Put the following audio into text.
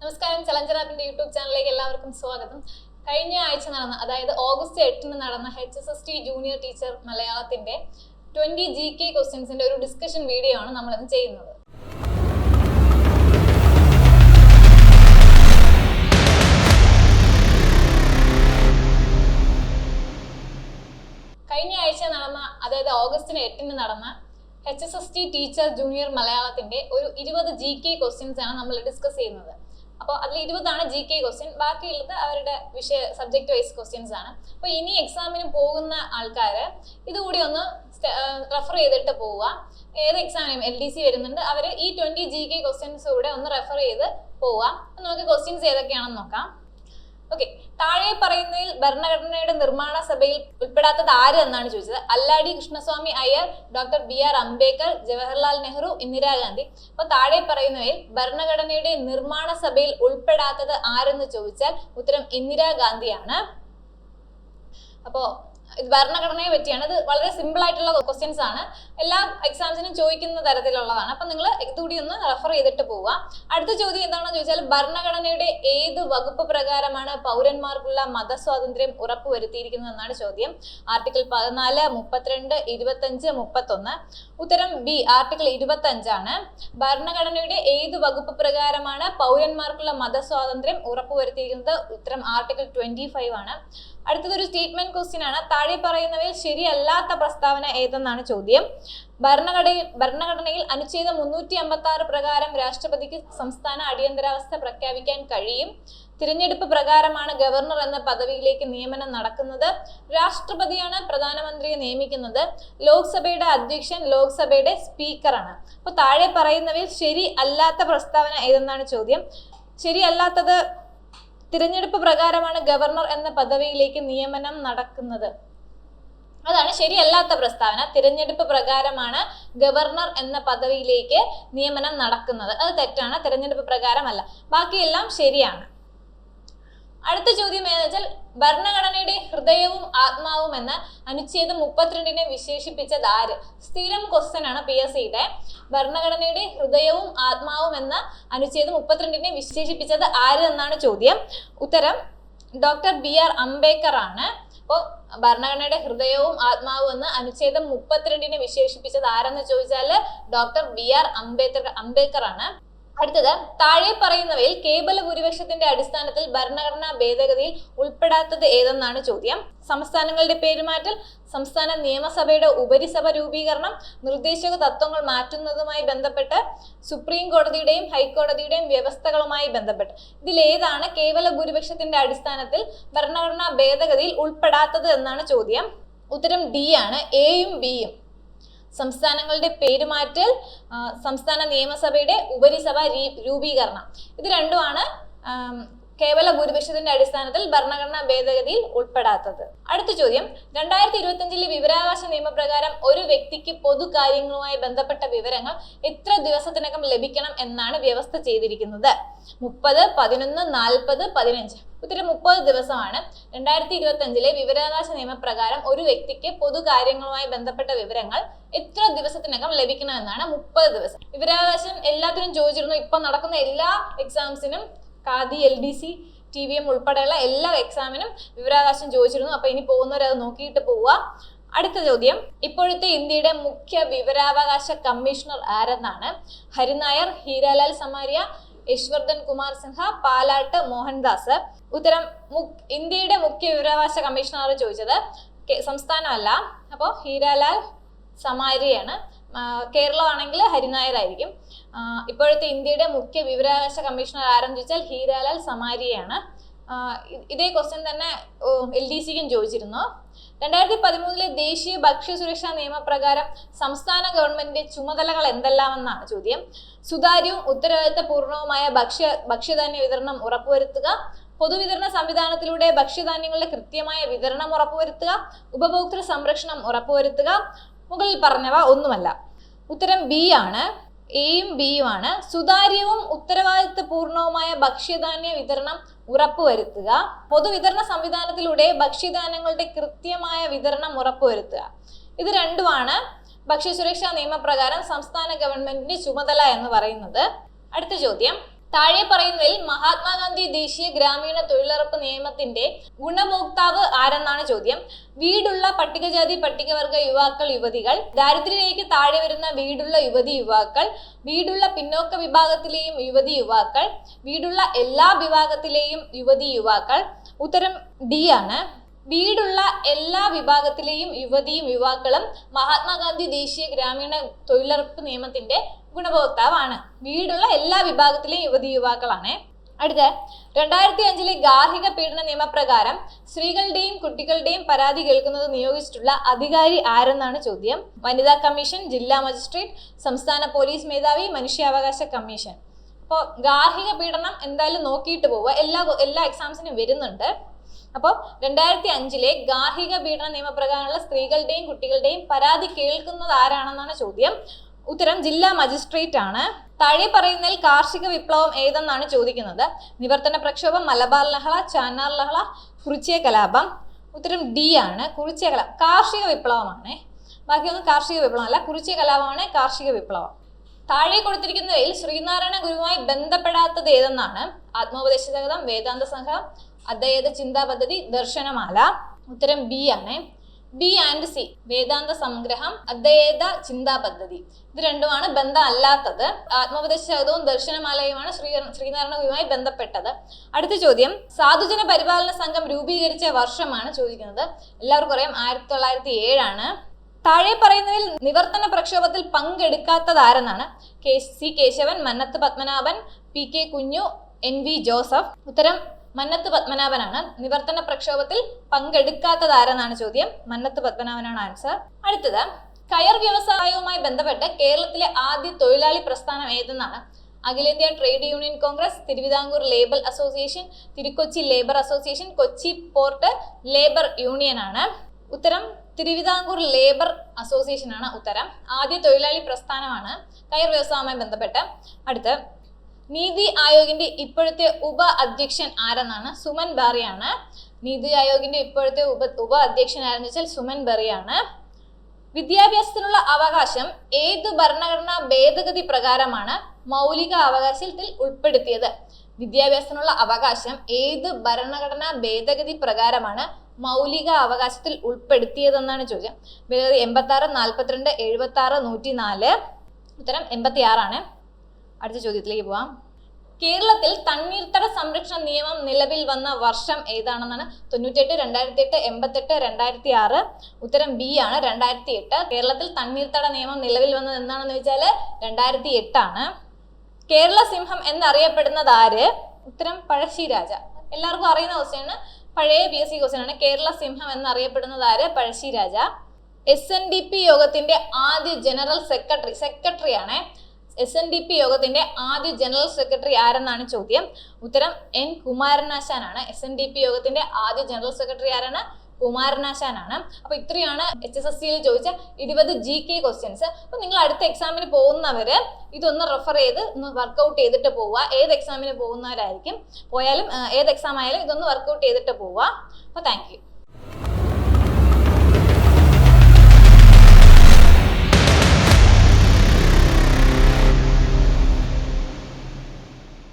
നമസ്കാരം, challenger ആപ്പിന്റെ YouTube ചാനലിലേക്ക് എല്ലാവർക്കും സ്വാഗതം. കഴിഞ്ഞ ആഴ്ച നടന്ന, അതായത് ഓഗസ്റ്റ് 8 നടന്ന HSST ജൂനിയർ ടീച്ചർ മലയാളത്തിന്റെ 20 GK ക്വസ്റ്റ്യൻസിന്റെ ഒരു ഡിസ്കഷൻ വീഡിയോ ആണ് നമ്മളിന്ന് ചെയ്യുന്നത്. കഴിഞ്ഞ ആഴ്ച നടന്ന, അതായത് ഓഗസ്റ്റ് 8 നടന്ന HSST ടീച്ചർ ജൂനിയർ മലയാളത്തിന്റെ ഒരു 20 GK ക്വസ്റ്റ്യൻസ് ആണ് നമ്മൾ ഡിസ്കസ് ചെയ്യുന്നത്. അപ്പോൾ അതിൽ 20 GK ക്വസ്റ്റ്യൻ, ബാക്കിയുള്ളത് അവരുടെ സബ്ജക്ട് വൈസ് ക്വസ്റ്റ്യൻസ് ആണ്. അപ്പോൾ ഇനി എക്സാമിന് പോകുന്ന ആൾക്കാർ ഇതുകൂടി ഒന്ന് റെഫർ ചെയ്തിട്ട് പോവുക. ഏത് എക്സാമിനും LDC വരുന്നുണ്ട്, അവർ ഈ 20 GK ക്വസ്റ്റ്യൻസ് കൂടെ ഒന്ന് റെഫർ ചെയ്ത് പോവുക. നമുക്ക് ക്വസ്റ്റ്യൻസ് ഏതൊക്കെയാണെന്ന് നോക്കാം. ഓക്കെ, താഴെ പറയുന്നതിൽ ഭരണഘടനയുടെ നിർമ്മാണ സഭയിൽ ഉൾപ്പെടാത്തത് ആര് എന്നാണ് ചോദിച്ചത്. Alladi Krishnaswamy Iyer, doctor BR Ambedkar, Jawaharlal Nehru, Indira Gandhi. അപ്പൊ താഴെ പറയുന്നവയിൽ ഭരണഘടനയുടെ നിർമ്മാണ സഭയിൽ ഉൾപ്പെടാത്തത് ആരെന്ന് ചോദിച്ചാൽ ഉത്തരം ഇന്ദിരാഗാന്ധിയാണ്. അപ്പോ ഇത് ഭരണഘടനയെ പറ്റിയാണ്. ഇത് വളരെ സിമ്പിൾ ആയിട്ടുള്ള ക്വസ്റ്റ്യൻസ് ആണ്, എല്ലാ എക്സാംസിനും ചോദിക്കുന്ന തരത്തിലുള്ളതാണ്. അപ്പൊ നിങ്ങൾ ഇതുകൂടി ഒന്ന് റെഫർ ചെയ്തിട്ട് പോവുക. അടുത്ത ചോദ്യം എന്താണെന്ന് ചോദിച്ചാൽ ഭരണഘടനയുടെ ഏത് വകുപ്പ് പ്രകാരമാണ് പൗരന്മാർക്കുള്ള മതസ്വാതന്ത്ര്യം ഉറപ്പുവരുത്തിയിരിക്കുന്നത് എന്നാണ് ചോദ്യം. ആർട്ടിക്കിൾ 14, 32, 25, 31. ഉത്തരം ബി, ആർട്ടിക്കിൾ 25 ആണ്. ഭരണഘടനയുടെ ഏത് വകുപ്പ് പ്രകാരമാണ് പൗരന്മാർക്കുള്ള മതസ്വാതന്ത്ര്യം ഉറപ്പുവരുത്തിയിരിക്കുന്നത്? ഉത്തരം ആർട്ടിക്കിൾ 25 ആണ്. അടുത്തതൊരു സ്റ്റേറ്റ്മെന്റ് ക്വസ്റ്റ്യൻ ആണ്. താഴെ പറയുന്നവയിൽ ശരിയല്ലാത്ത പ്രസ്താവന ഏതെന്നാണ് ചോദ്യം. ഭരണഘടനയിൽ അനുച്ഛേദം 356 പ്രകാരം രാഷ്ട്രപതിക്ക് സംസ്ഥാന അടിയന്തരാവസ്ഥ പ്രഖ്യാപിക്കാൻ കഴിയും. തിരഞ്ഞെടുപ്പ് പ്രകാരമാണ് ഗവർണർ എന്ന പദവിയിലേക്ക് നിയമനം നടക്കുന്നത്. രാഷ്ട്രപതിയാണ് പ്രധാനമന്ത്രിയെ നിയമിക്കുന്നത്. ലോക്സഭയുടെ അധ്യക്ഷൻ ലോക്സഭയുടെ സ്പീക്കറാണ്. അപ്പൊ താഴെ പറയുന്നവയിൽ ശരി അല്ലാത്ത പ്രസ്താവന ഏതെന്നാണ് ചോദ്യം. ശരിയല്ലാത്തത് തിരഞ്ഞെടുപ്പ് പ്രകാരമാണ് ഗവർണർ എന്ന പദവിയിലേക്ക് നിയമനം നടക്കുന്നത്. അതാണ് ശരിയല്ലാത്ത പ്രസ്താവന. തിരഞ്ഞെടുപ്പ് പ്രകാരമാണ് ഗവർണർ എന്ന പദവിയിലേക്ക് നിയമനം നടക്കുന്നത്. അത് തെറ്റാണ്, തിരഞ്ഞെടുപ്പ് പ്രകാരമല്ല. ബാക്കിയെല്ലാം ശരിയാണ്. അടുത്ത ചോദ്യം ഏതെന്ന് വെച്ചാൽ ഭരണഘടനയുടെ ഹൃദയവും ആത്മാവും എന്ന അനുച്ഛേദം 32 വിശേഷിപ്പിച്ചത് ആര്? സ്ഥിരം ക്വസ്റ്റ്യൻ ആണ് PSCയുടെ. ഭരണഘടനയുടെ ഹൃദയവും ആത്മാവും എന്ന അനുച്ഛേദം 32 വിശേഷിപ്പിച്ചത് ആര് എന്നാണ് ചോദ്യം. ഉത്തരം ഡോക്ടർ BR അംബേദ്കർ ആണ്. അപ്പോൾ ഭരണഘടനയുടെ ഹൃദയവും ആത്മാവും എന്ന അനുച്ഛേദം 32 വിശേഷിപ്പിച്ചത് ആരെന്ന് ചോദിച്ചാൽ ഡോക്ടർ BR അംബേദ്കർ ആണ്. അടുത്തത് താഴെ പറയുന്നവയിൽ കേവല ഭൂരിപക്ഷത്തിന്റെ അടിസ്ഥാനത്തിൽ ഭരണഘടനാ ഭേദഗതിയിൽ ഉൾപ്പെടാത്തത് ഏതെന്നാണ് ചോദ്യം. സംസ്ഥാനങ്ങളുടെ പേരുമാറ്റൽ, സംസ്ഥാന നിയമസഭയുടെ ഉപരിസഭ രൂപീകരണം, നിർദ്ദേശക തത്വങ്ങൾ മാറ്റുന്നതുമായി ബന്ധപ്പെട്ട് സുപ്രീം കോടതിയുടെയും ഹൈക്കോടതിയുടെയും വ്യവസ്ഥകളുമായി ബന്ധപ്പെട്ട് ഇതിലേതാണ് കേവല ഭൂരിപക്ഷത്തിന്റെ അടിസ്ഥാനത്തിൽ ഭരണഘടനാ ഭേദഗതിയിൽ ഉൾപ്പെടാത്തത് എന്നാണ് ചോദ്യം. ഉത്തരം D ആണ്, Aയും Bയും. സംസ്ഥാനങ്ങളുടെ പേരുമാറ്റൽ, സംസ്ഥാന നിയമസഭയുടെ ഉപരിസഭ രൂപീകരണം, ഇത് രണ്ടുമാണ് കേവല ഭൂരിപക്ഷത്തിന്റെ അടിസ്ഥാനത്തിൽ ഭരണഘടനാ ഭേദഗതിയിൽ ഉൾപ്പെടാത്തത്. അടുത്ത ചോദ്യം 2025 വിവരാവകാശ നിയമപ്രകാരം ഒരു വ്യക്തിക്ക് പൊതുകാര്യങ്ങളുമായി ബന്ധപ്പെട്ട വിവരങ്ങൾ എത്ര ദിവസത്തിനകം ലഭിക്കണം എന്നാണ് വ്യവസ്ഥ ചെയ്തിരിക്കുന്നത്? 30, 11, 40, 15. ഉത്തരം 30 ദിവസമാണ്. 2025 വിവരാവകാശ നിയമപ്രകാരം ഒരു വ്യക്തിക്ക് പൊതുകാര്യങ്ങളുമായി ബന്ധപ്പെട്ട വിവരങ്ങൾ എത്ര ദിവസത്തിനകം ലഭിക്കണമെന്നാണ് 30 ദിവസം. വിവരാവകാശം എല്ലാത്തിനും ചോദിച്ചിരുന്നു. ഇപ്പൊ നടക്കുന്ന എല്ലാ എക്സാംസിനും കാതി, LDC, TVM ഉൾപ്പെടെയുള്ള എല്ലാ എക്സാമിനും വിവരാവകാശം ചോദിച്ചിരുന്നു. അപ്പൊ ഇനി പോകുന്നവർ അത് നോക്കിയിട്ട് പോവുക. അടുത്ത ചോദ്യം ഇപ്പോഴത്തെ ഇന്ത്യയുടെ മുഖ്യ വിവരാവകാശ കമ്മീഷണർ ആരെന്നാണ്? ഹരിനായർ, ഹീരാലാൽ സമാരിയ, യശ്വർദ്ധൻ കുമാർ സിൻഹ, പാലാട്ട്, മോഹൻദാസ്. ഉത്തരം ഇന്ത്യയുടെ മുഖ്യ വിവരാവകാശ കമ്മീഷണർ ചോദിച്ചത് സംസ്ഥാനമല്ല, അപ്പോൾ ഹീരാലാൽ സമാരിയാണ്. കേരളമാണെങ്കിൽ ഹരിനായർ ആയിരിക്കും. ഇപ്പോഴത്തെ ഇന്ത്യയുടെ മുഖ്യ വിവരാവകാശ കമ്മീഷണർ ആരെന്ന് ചോദിച്ചാൽ ഹീരാലാൽ സമാരിയാണ്. ഇതേ ക്വസ്റ്റ്യൻ തന്നെ LDCക്കും ചോദിച്ചിരുന്നു. 2013 ദേശീയ ഭക്ഷ്യ സുരക്ഷാ നിയമപ്രകാരം സംസ്ഥാന ഗവൺമെന്റിന്റെ ചുമതലകൾ എന്തെല്ലാമെന്നാണ് ചോദ്യം. സുതാര്യവും ഉത്തരവാദിത്തപൂർണവുമായ ഭക്ഷ്യധാന്യ വിതരണം ഉറപ്പുവരുത്തുക, പൊതുവിതരണ സംവിധാനത്തിലൂടെ ഭക്ഷ്യധാന്യങ്ങളുടെ കൃത്യമായ വിതരണം ഉറപ്പുവരുത്തുക, ഉപഭോക്തൃ സംരക്ഷണം ഉറപ്പുവരുത്തുക. മുകളിൽ പറഞ്ഞവ ഒന്നുമല്ല. ഉത്തരം B ആണ്, Aയും Bയും ആണ്. സുതാര്യവും ഉത്തരവാദിത്തപൂർണവുമായ ഭക്ഷ്യധാന്യ വിതരണം ഉറപ്പുവരുത്തുക, പൊതുവിതരണ സംവിധാനത്തിലൂടെ ഭക്ഷ്യധാന്യങ്ങളുടെ കൃത്യമായ വിതരണം ഉറപ്പുവരുത്തുക. ഇത് രണ്ടുമാണ് ഭക്ഷ്യസുരക്ഷാ നിയമപ്രകാരം സംസ്ഥാന ഗവൺമെന്റിന്റെ ചുമതല എന്ന് പറയുന്നത്. അടുത്ത ചോദ്യം താഴെ പറയുന്നതിൽ മഹാത്മാഗാന്ധി ദേശീയ ഗ്രാമീണ തൊഴിലുറപ്പ് നിയമത്തിന്റെ ഗുണഭോക്താവ് ആരെന്നാണ് ചോദ്യം. വീടുള്ള പട്ടികജാതി പട്ടികവർഗ യുവാക്കൾ യുവതികൾ, ദാരിദ്ര്യരേഖയ്ക്ക് താഴെ വരുന്ന വീടുള്ള യുവതി യുവാക്കൾ, വീടുള്ള പിന്നോക്ക വിഭാഗത്തിലെയും യുവതി യുവാക്കൾ, വീടുള്ള എല്ലാ വിഭാഗത്തിലെയും യുവതി യുവാക്കൾ. ഉത്തരം ഡി ആണ്. വീടുള്ള എല്ലാ വിഭാഗത്തിലെയും യുവതിയും യുവാക്കളും മഹാത്മാഗാന്ധി ദേശീയ ഗ്രാമീണ തൊഴിലുറപ്പ് നിയമത്തിന്റെ ഗുണഭോക്താവാണ്. വീടുള്ള എല്ലാ വിഭാഗത്തിലെയും യുവതി യുവാക്കളാണ്. അടുത്ത 2005 ഗാർഹിക പീഡന നിയമപ്രകാരം സ്ത്രീകളുടെയും കുട്ടികളുടെയും പരാതി കേൾക്കുന്നത് നിയോഗിച്ചിട്ടുള്ള അധികാരി ആരെന്നാണ് ചോദ്യം. വനിതാ കമ്മീഷൻ, ജില്ലാ മജിസ്ട്രേറ്റ്, സംസ്ഥാന പോലീസ് മേധാവി, മനുഷ്യാവകാശ കമ്മീഷൻ. അപ്പോൾ ഗാർഹിക പീഡനം എന്തായാലും നോക്കിയിട്ട് പോവുക, എല്ലാ എക്സാംസിനും വരുന്നുണ്ട്. അപ്പോൾ 2005 ഗാർഹിക പീഡന നിയമപ്രകാരമുള്ള സ്ത്രീകളുടെയും കുട്ടികളുടെയും പരാതി കേൾക്കുന്നത് ആരാണെന്നാണ് ചോദ്യം. ഉത്തരം ജില്ലാ മജിസ്ട്രേറ്റ് ആണ്. താഴെ പറയുന്നതിൽ കാർഷിക വിപ്ലവം ഏതെന്നാണ് ചോദിക്കുന്നത്. നിവർത്തന പ്രക്ഷോഭം, മലബാർ ലഹള, ചാന്നാർ ലഹള, കുറിച്യ കലാപം. ഉത്തരം ഡി ആണ്, കുറിച്യ കലാപം. കാർഷിക വിപ്ലവമാണ്, ബാക്കിയൊന്നും കാർഷിക വിപ്ലവം അല്ല, കുറിച്യ കലാപമാണ് കാർഷിക വിപ്ലവം. താഴെ കൊടുത്തിരിക്കുന്നവയിൽ ശ്രീനാരായണ ഗുരുവുമായി ബന്ധപ്പെടാത്തത് ഏതെന്നാണ്. ആത്മോപദേശ ശതകം, വേദാന്ത സംഗ്രഹം, അദ്വൈത ചിന്താ പദ്ധതി, ദർശനമാല. ഉത്തരം ബി ആണ്. ബി ആൻഡ് സി, വേദാന്ത സംഗ്രഹം, അദ്വൈത ചിന്താ പദ്ധതി, ഇത് രണ്ടുമാണ് ബന്ധം അല്ലാത്തത്. ആത്മോപദേശ ശതകവും ദർശനമാലയുമാണ് ശ്രീനാരായണ ഗുരുവുമായി ബന്ധപ്പെട്ടത്. അടുത്ത ചോദ്യം, സാധുജന പരിപാലന സംഘം രൂപീകരിച്ച വർഷമാണ് ചോദിക്കുന്നത്. എല്ലാവർക്കും അറിയാം 1907 ആണ്. താഴെ പറയുന്നതിൽ നിവർത്തന പ്രക്ഷോഭത്തിൽ പങ്കെടുക്കാത്തത് ആരെന്നാണ്. C Kesavan, Mannath Padmanabhan, P K Kunju, N V Joseph. ഉത്തരം മന്നത്ത് പത്മനാഭനാണ്. നിവർത്തന പ്രക്ഷോഭത്തിൽ പങ്കെടുക്കാത്തത് ആരെന്നാണ് ചോദ്യം. മന്നത്ത് പത്മനാഭനാണ് ആൻസർ. അടുത്തത്, കയർ വ്യവസായവുമായി ബന്ധപ്പെട്ട് കേരളത്തിലെ ആദ്യ തൊഴിലാളി പ്രസ്ഥാനം ഏതെന്നാണ്. അഖിലേന്ത്യാ trade union Congress, Thiruvithamkoor labour association, Thiru-Kochi labour association, Kochi port labour union ആണ്. ഉത്തരം തിരുവിതാംകൂർ ലേബർ അസോസിയേഷൻ ആണ് ഉത്തരം. ആദ്യ തൊഴിലാളി പ്രസ്ഥാനമാണ് കയർ വ്യവസായവുമായി ബന്ധപ്പെട്ട്. അടുത്ത്, നീതി ആയോഗിന്റെ ഇപ്പോഴത്തെ ഉപ അധ്യക്ഷൻ ആരെന്നാണ്. സുമൻ ബെറിയാണ്. നീതി ആയോഗിന്റെ ഇപ്പോഴത്തെ ഉപ അധ്യക്ഷൻ ആരെന്ന് വെച്ചാൽ സുമൻ ബെറിയാണ്. വിദ്യാഭ്യാസത്തിനുള്ള അവകാശം ഏത് ഭരണഘടനാ ഭേദഗതി പ്രകാരമാണ് മൗലിക അവകാശത്തിൽ ഉൾപ്പെടുത്തിയത്. വിദ്യാഭ്യാസത്തിനുള്ള അവകാശം ഏത് ഭരണഘടനാ ഭേദഗതി പ്രകാരമാണ് മൗലിക അവകാശത്തിൽ ഉൾപ്പെടുത്തിയതെന്നാണ് ചോദ്യം. ഭേദഗതി 86, 42, 76, 104. ഉത്തരം 86 ആണ്. അടുത്ത ചോദ്യത്തിലേക്ക് പോവാം. കേരളത്തിൽ തണ്ണീർത്തട സംരക്ഷണ നിയമം നിലവിൽ വന്ന വർഷം ഏതാണെന്നാണ്. 98, 2008, 88, 2006. ഉത്തരം ബി ആണ്, 2008. കേരളത്തിൽ തണ്ണീർത്തട നിയമം നിലവിൽ വന്നത് എന്താണെന്ന് വെച്ചാൽ 2008 ആണ്. കേരള സിംഹം എന്നറിയപ്പെടുന്നത് ആര്. ഉത്തരം പഴശ്ശിരാജ. എല്ലാവർക്കും അറിയുന്ന ക്വസ്റ്റ്യനാണ്, പഴയ PSC ക്വസ്റ്റ്യൻ ആണ്. കേരള സിംഹം എന്നറിയപ്പെടുന്നത് ആര്. പഴശ്ശിരാജ. SNDP യോഗത്തിന്റെ ആദ്യ ജനറൽ സെക്രട്ടറി ആണ്. SNDP യോഗത്തിന്റെ ആദ്യ ജനറൽ സെക്രട്ടറി ആരെന്നാണ് ചോദ്യം. ഉത്തരം N കുമാരനാശാനാണ്. SNDP യോഗത്തിന്റെ ആദ്യ ജനറൽ സെക്രട്ടറി ആരാണ്. കുമാരനാശാനാണ്. അപ്പൊ ഇത്രയാണ് HSSCയിൽ ചോദിച്ച 20 GK ക്വസ്റ്റ്യൻസ്. അപ്പൊ നിങ്ങൾ അടുത്ത എക്സാമിന് പോകുന്നവര് ഇതൊന്ന് റെഫർ ചെയ്ത് ഒന്ന് വർക്ക്ഔട്ട് ചെയ്തിട്ട് പോവുക. ഏത് എക്സാമിന് പോകുന്നവരായിരിക്കും പോയാലും ഏത് എക്സാം ആയാലും ഇതൊന്ന് വർക്ക്ഔട്ട് ചെയ്തിട്ട് പോവുക. അപ്പൊ താങ്ക് യു.